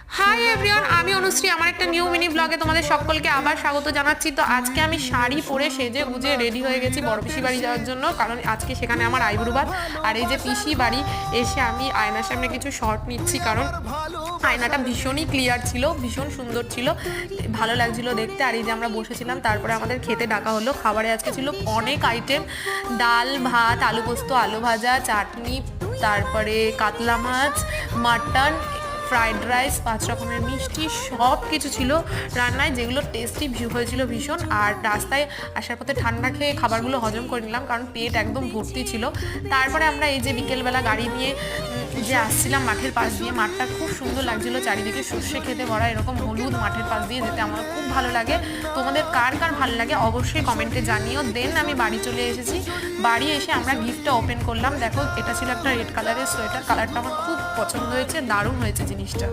Hi everyone, আমি অনুশ্রী। আমার একটা নিউ মিনি ব্লগে তোমাদের সকলকে আবার স্বাগত জানাচ্ছি। তো আজকে আমি শাড়ি পরে সেজে গুজে রেডি হয়ে গেছি বড় পিসি বাড়ি যাওয়ার জন্য, কারণ আজকে সেখানে আমার আইবুড়ো ভাত। আর এই যে পিসি বাড়ি এসে আমি আয়নার সামনে কিছু শর্ট নিচ্ছি, কারণ আয়নাটা ভীষণই ক্লিয়ার ছিল, ভীষণ সুন্দর ছিল, ভালো লাগছিল দেখতে। আর এই যে আমরা বসেছিলাম, তারপরে আমাদের খেতে ডাকা হলো। খাবারে আজকে ছিল অনেক আইটেম, ডাল ভাত, আলু পোস্ত, আলু ভাজা, চাটনি, তারপরে কাতলা মাছ, মাটন, ফ্রাইড রাইস, 5 রকমের মিষ্টি, সব কিছু ছিল রান্নায়, যেগুলো টেস্টি হয়েছিল ভীষণ। আর রাস্তায় আসার পথে ঠান্ডা খেয়ে খাবারগুলো হজম করে নিলাম, কারণ পেট একদম ভর্তি ছিল। তারপরে আমরা এই যে বিকেলবেলা গাড়ি নিয়ে যে আসছিলাম মাঠের পাশ দিয়ে, মাঠটা খুব সুন্দর লাগছিল, চারিদিকে সর্ষে খেতে ভরা, এরকম হলুদ মাঠের পাশ দিয়ে যেতে আমার খুব ভালো লাগে। তোমাদের কার কার ভালো লাগে অবশ্যই কমেন্টে জানিও। দেন আমি বাড়ি চলে এসেছি। বাড়ি এসে আমরা গিফটটা ওপেন করলাম। দেখো, এটা ছিল একটা রেড কালারের সোয়েটার, কালারটা আমার খুব পছন্দ হয়েছে, দারুণ হয়েছে জিনিসটা।